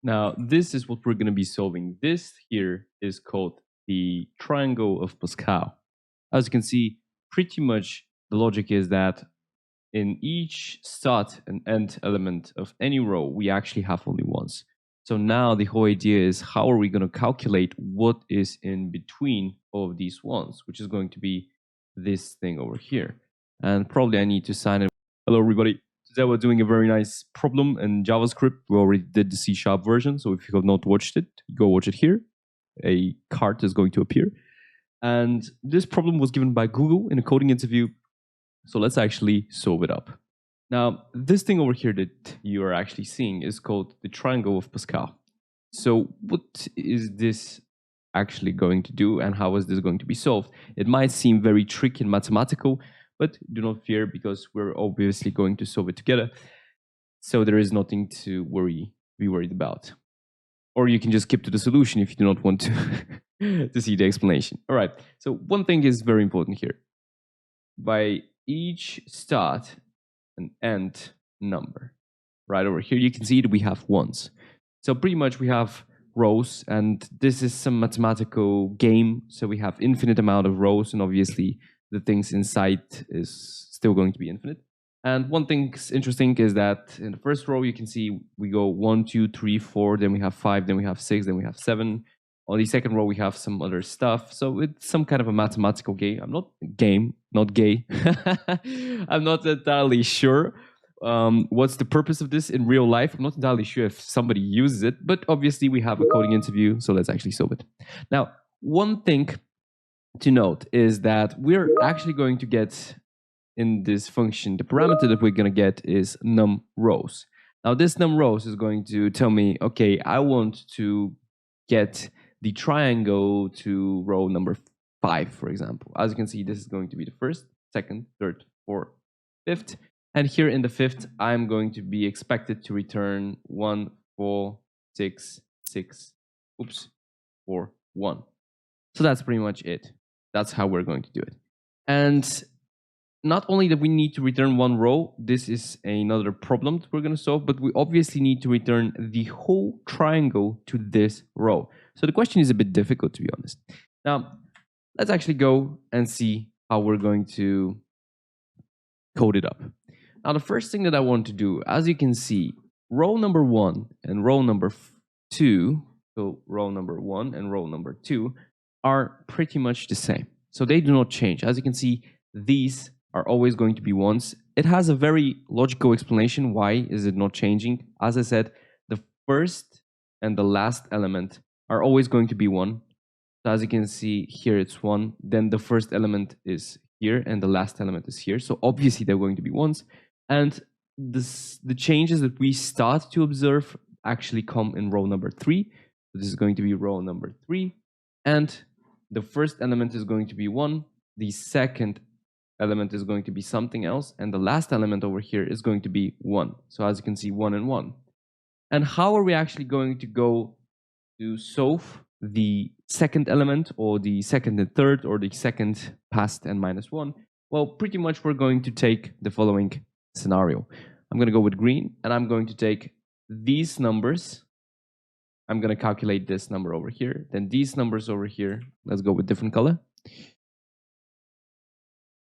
Now, this is what we're going to be solving. This here is called the triangle of Pascal. As you can see, pretty much the logic is that in each start and end element of any row, we actually have only ones. So now the whole idea is how are we going to calculate what is in between all of these ones, which is going to be this thing over here. And probably I need to sign in. Hello, everybody. Today we're doing a very nice problem in JavaScript. We already did the C# version, so if you have not watched it, go watch it here. A card is going to appear. And this problem was given by Google in a coding interview. So let's actually solve it up. Now, this thing over here that you are actually seeing is called the triangle of Pascal. So what is this actually going to do and how is this going to be solved? It might seem very tricky and mathematical, but do not fear because we're obviously going to solve it together. So there is nothing to be worried about. Or you can just skip to the solution if you do not want to, to see the explanation. All right, so one thing is very important here. By each start and end number, right over here, you can see that we have ones. So pretty much we have rows, and this is some mathematical game. So we have infinite amount of rows, and obviously the things inside is still going to be infinite. And one thing interesting is that in the first row, you can see we go 1, 2, 3, 4, then we have 5, then we have 6, then we have 7. On the second row, we have some other stuff. So it's some kind of a mathematical game. Not gay. I'm not entirely sure what's the purpose of this in real life. I'm not entirely sure if somebody uses it, but obviously we have a coding interview, so let's actually solve it. Now, one thing to note is that we're actually going to get in this function, the parameter that we're going to get is num rows. Now, this num rows is going to tell me, okay, I want to get the triangle to row number 5, for example. As you can see, this is going to be the first, second, third, fourth, fifth. And here in the fifth, I'm going to be expected to return 1, 4, 6, 6, 4, 1. So that's pretty much it. That's how we're going to do it. And not only that we need to return one row, this is another problem that we're going to solve, but we obviously need to return the whole triangle to this row. So the question is a bit difficult, to be honest. Now, let's actually go and see how we're going to code it up. Now, the first thing that I want to do, as you can see, row number 1 and row number 2, so row number 1 and row number 2 are pretty much the same. So they do not change. As you can see, these are always going to be ones. It has a very logical explanation. Why is it not changing? As I said, the first and the last element are always going to be 1. So as you can see here, it's 1. Then the first element is here and the last element is here. So obviously they're going to be ones. And the changes that we start to observe actually come in row number 3. So this is going to be row number 3. And the first element is going to be 1. The second element is going to be something else, and the last element over here is going to be 1. So as you can see, 1 and 1. And how are we actually going to go to solve the second element, or the second and third, or the second past and minus 1? Well, pretty much we're going to take the following scenario. I'm going to go with green, and I'm going to take these numbers. I'm going to calculate this number over here, then these numbers over here. Let's go with different color.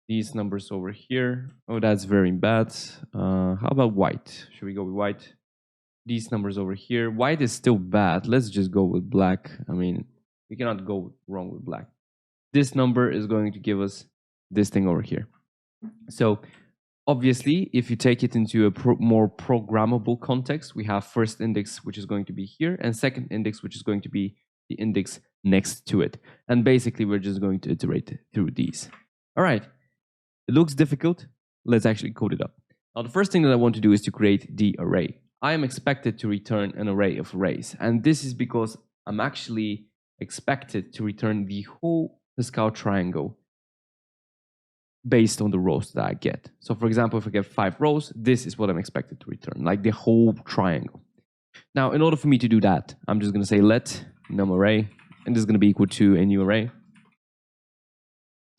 These numbers over here. Oh, that's very bad. How about white? Should we go with white? These numbers over here. White is still bad. Let's just go with black. I mean, we cannot go wrong with black. This number is going to give us this thing over here. So obviously, if you take it into a more programmable context, we have first index, which is going to be here, and second index, which is going to be the index next to it. And basically, we're just going to iterate through these. All right. It looks difficult. Let's actually code it up. Now, the first thing that I want to do is to create the array. I am expected to return an array of arrays. And this is because I'm actually expected to return the whole Pascal triangle based on the rows that I get. So for example, if I get 5 rows, this is what I'm expected to return, like the whole triangle. Now, in order for me to do that, I'm just going to say let num array, and this is going to be equal to a new array.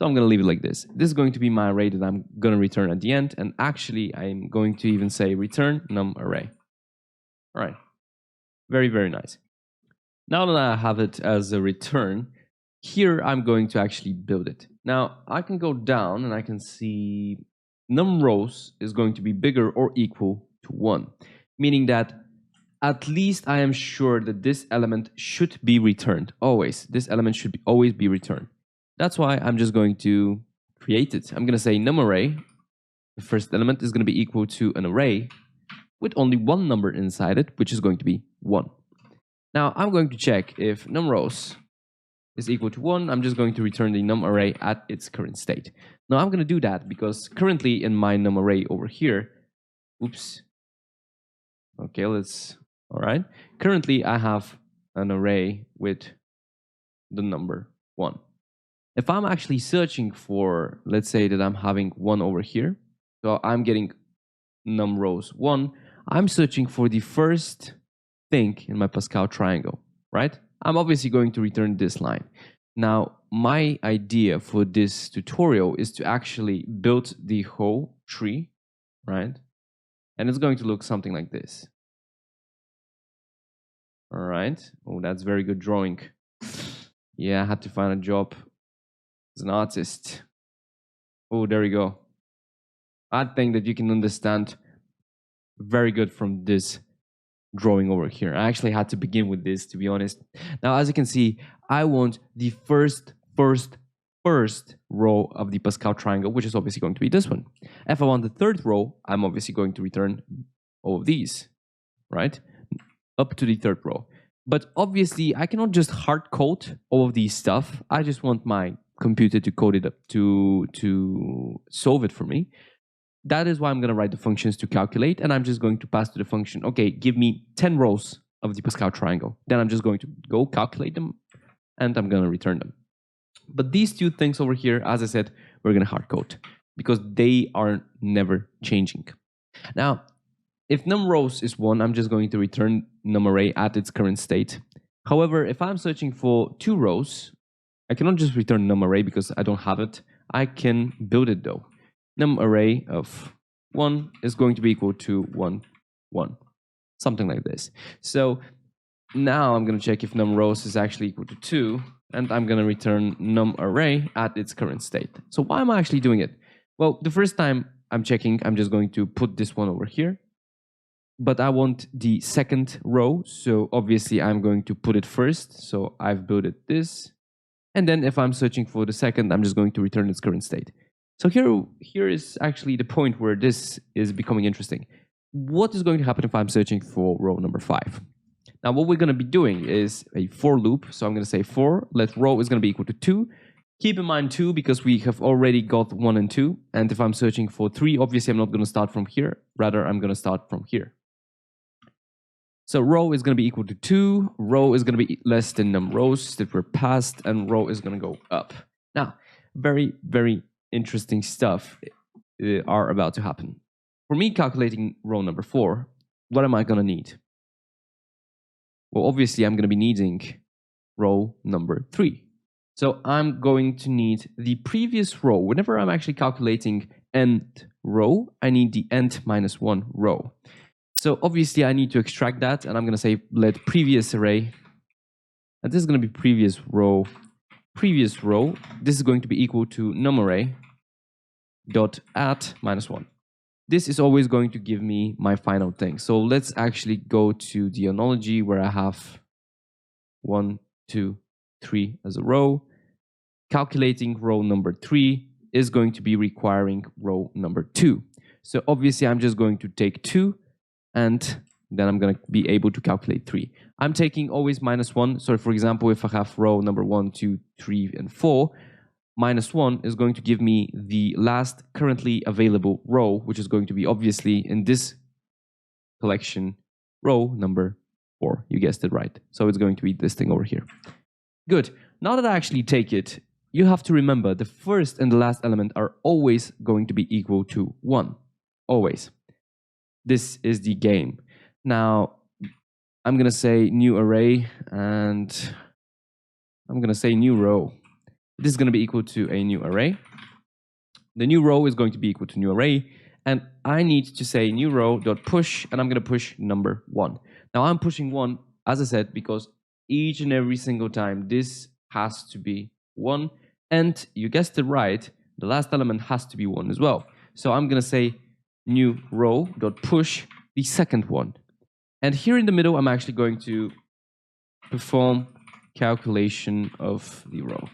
So I'm going to leave it like this. This is going to be my array that I'm going to return at the end. And actually, I'm going to even say return num array. All right. Very, very nice. Now that I have it as a return, here I'm going to actually build it. Now I can go down and I can see num rows is going to be bigger or equal to 1, meaning that at least I am sure that this element should be returned. Always. This element should always be returned. That's why I'm just going to create it. I'm going to say num array. The first element is going to be equal to an array with only one number inside it, which is going to be 1. Now I'm going to check if num rows is equal to 1. I'm just going to return the num array at its current state. Now I'm going to do that because currently in my num array over here, oops. Okay, all right. Currently I have an array with the number 1. If I'm actually searching for, let's say that I'm having 1 over here, so I'm getting num rows 1, I'm searching for the first thing in my Pascal triangle, right? I'm obviously going to return this line. Now, my idea for this tutorial is to actually build the whole tree, right? And it's going to look something like this. All right. Oh, that's very good drawing. Yeah, I had to find a job as an artist. Oh, there we go. I think that you can understand very good from this drawing over here. I actually had to begin with this, to be honest. Now, as you can see, I want the first row of the Pascal triangle, which is obviously going to be this one. If I want the third row, I'm obviously going to return all of these, right? Up to the third row. But obviously, I cannot just hard code all of these stuff. I just want my computer to code it up to solve it for me. That is why I'm going to write the functions to calculate, and I'm just going to pass to the function, okay, give me 10 rows of the Pascal triangle. Then I'm just going to go calculate them, and I'm going to return them. But these two things over here, as I said, we're going to hard code because they are never changing. Now, if num rows is 1, I'm just going to return num array at its current state. However, if I'm searching for 2 rows, I cannot just return num array because I don't have it. I can build it though. Num array of 1 is going to be equal to 1, 1, something like this. So now I'm going to check if num rows is actually equal to 2, and I'm going to return num array at its current state. So why am I actually doing it? Well, the first time I'm checking, I'm just going to put this one over here. But I want the second row, so obviously I'm going to put it first. So I've built it this. And then if I'm searching for the second, I'm just going to return its current state. So here is actually the point where this is becoming interesting. What is going to happen if I'm searching for row number 5? Now what we're going to be doing is a for loop. So I'm going to say for, let row is going to be equal to 2. Keep in mind 2 because we have already got 1 and 2. And if I'm searching for 3, obviously I'm not going to start from here. Rather, I'm going to start from here. So row is going to be equal to 2, row is going to be less than num rows that were passed, and row is going to go up. Now, very, very interesting stuff are about to happen. For me calculating row number 4, what am I going to need? Well, obviously I'm going to be needing row number 3. So I'm going to need the previous row. Whenever I'm actually calculating nth row, I need the nth minus 1 row. So obviously I need to extract that, and I'm going to say let previous array, and this is going to be previous row. This is going to be equal to num array dot at minus 1. This is always going to give me my final thing. So let's actually go to the analogy where I have 1, 2, 3 as a row. Calculating row number 3 is going to be requiring row number 2. So obviously I'm just going to take 2, and then I'm going to be able to calculate 3. I'm taking always minus 1. So for example, if I have row number 1, 2, 3, and 4, minus 1 is going to give me the last currently available row, which is going to be obviously in this collection, row number 4. You guessed it right. So it's going to be this thing over here. Good. Now that I actually take it, you have to remember the first and the last element are always going to be equal to 1. Always. This is the game. Now, I'm going to say new array, and I'm going to say new row. This is going to be equal to a new array. The new row is going to be equal to new array, and I need to say new row dot push, and I'm going to push number 1. Now I'm pushing 1 as I said, because each and every single time this has to be 1, and you guessed it right, the last element has to be 1 as well. So I'm going to say new row dot push the second one. And here in the middle, I'm actually going to perform calculation of the row.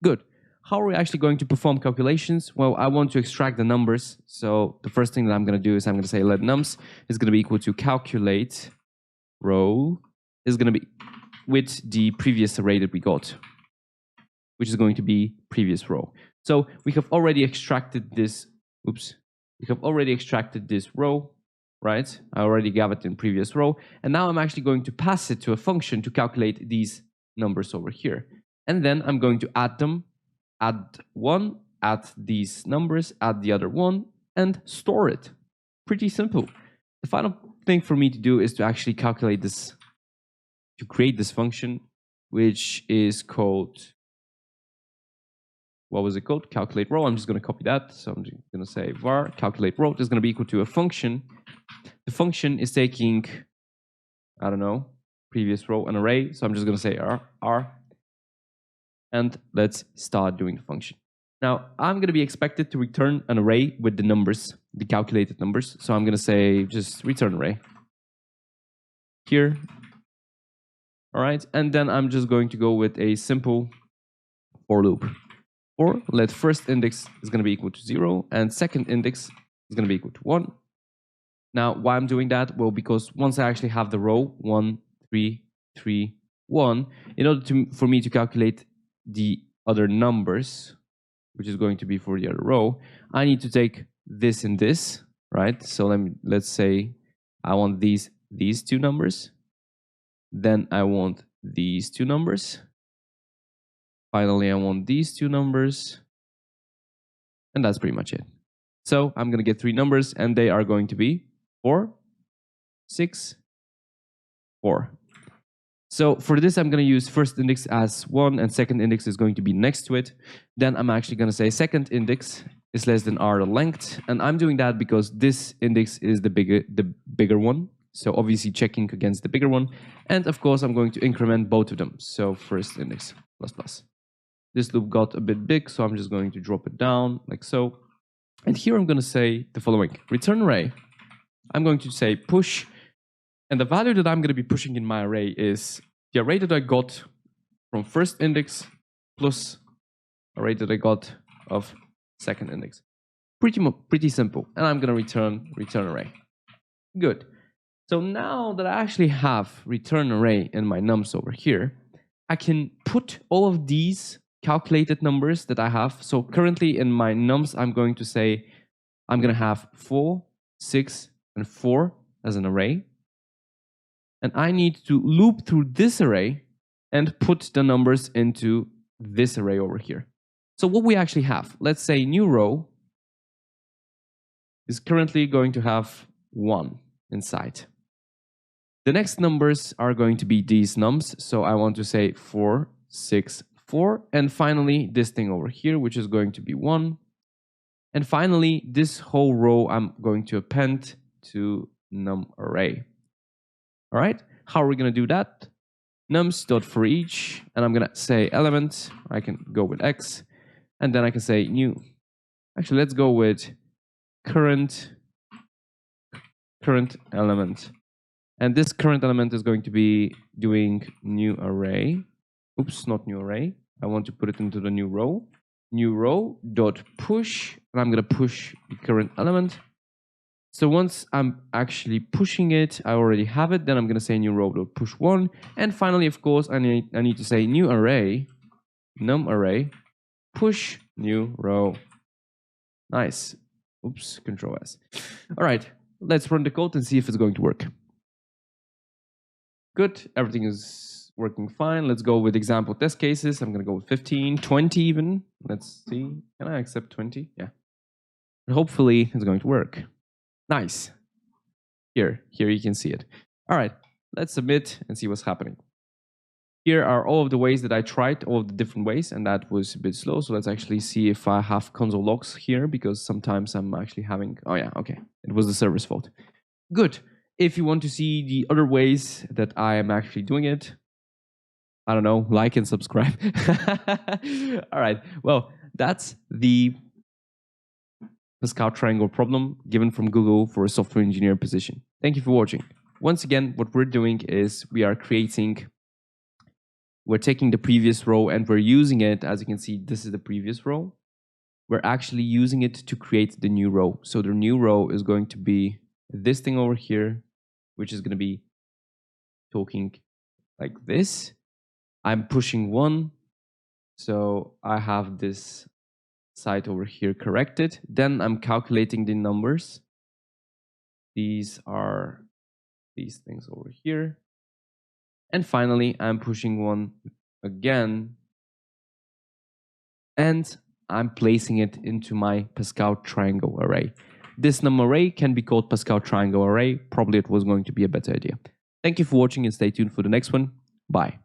Good. How are we actually going to perform calculations? Well, I want to extract the numbers. So the first thing that I'm going to do is I'm going to say let nums is going to be equal to calculate row is going to be with the previous array that we got, which is going to be previous row. So we have already extracted this, we have already extracted this row, right? I already got it in previous row. And now I'm actually going to pass it to a function to calculate these numbers over here. And then I'm going to add them, add one, add these numbers, add the other one, and store it. Pretty simple. The final thing for me to do is to actually calculate this, to create this function, which is called, what was it called? Calculate row. I'm just going to copy that. So I'm just going to say var calculate row is going to be equal to a function. The function is taking, I don't know, previous row, an array. So I'm just going to say r, and let's start doing the function. Now I'm going to be expected to return an array with the numbers, the calculated numbers. So I'm going to say just return array here. All right, and then I'm just going to go with a simple for loop. Or let first index is going to be equal to 0 and second index is going to be equal to 1. Now, why I'm doing that? Well, because once I actually have the row 1, 3, 3, 1, in order for me to calculate the other numbers, which is going to be for the other row, I need to take this and this, right? So let's say I want these two numbers. Then I want these two numbers. Finally, I want these two numbers. And that's pretty much it. So I'm going to get 3 numbers, and they are going to be 4, 6, 4. So for this, I'm going to use first index as 1, and second index is going to be next to it. Then I'm actually going to say second index is less than r length. And I'm doing that because this index is the bigger one. So obviously checking against the bigger one. And of course, I'm going to increment both of them. So first index plus plus. This loop got a bit big, so I'm just going to drop it down like so. And here I'm going to say the following. Return array. I'm going to say push. And the value that I'm going to be pushing in my array is the array that I got from first index plus array that I got of second index. Pretty simple. And I'm going to return array. Good. So now that I actually have return array in my nums over here, I can put all of these calculated numbers that I have. So currently in my nums, I'm going to say I'm going to have 4, 6, and 4 as an array. And I need to loop through this array and put the numbers into this array over here. So what we actually have, let's say new row is currently going to have 1 inside. The next numbers are going to be these nums. So I want to say 4, 6, 4. And finally, this thing over here, which is going to be 1. And finally, this whole row I'm going to append to num array. All right, how are we going to do that? Nums.forEach, and I'm going to say element. I can go with x, and then I can say new. Actually, let's go with current element. And this current element is going to be doing new array. Oops, not new array. I want to put it into the new row. New row dot push, and I'm going to push the current element. So once I'm actually pushing it, I already have it. Then I'm going to say new row dot push 1. And finally, of course, I need to say new array, num array, push new row. Nice. Oops, Control S. All right, let's run the code and see if it's going to work. Good, everything is working fine. Let's go with example test cases. I'm going to go with 15, 20 even. Let's see. Can I accept 20? Yeah. And hopefully it's going to work. Nice. Here you can see it. All right, let's submit and see what's happening. Here are all of the ways that I tried, all of the different ways, and that was a bit slow. So let's actually see if I have console logs here, because sometimes I'm actually having, oh yeah, okay. It was the server's fault. Good. If you want to see the other ways that I am actually doing it, I don't know, like and subscribe. All right. Well, that's the Pascal Triangle problem given from Google for a software engineer position. Thank you for watching. Once again, what we're doing is we're taking the previous row and we're using it. As you can see, this is the previous row. We're actually using it to create the new row. So the new row is going to be this thing over here, which is going to be talking like this. I'm pushing 1. So I have this side over here corrected. Then I'm calculating the numbers. These are these things over here. And finally, I'm pushing 1 again. And I'm placing it into my Pascal Triangle array. This num array can be called Pascal Triangle array. Probably it was going to be a better idea. Thank you for watching and stay tuned for the next one. Bye.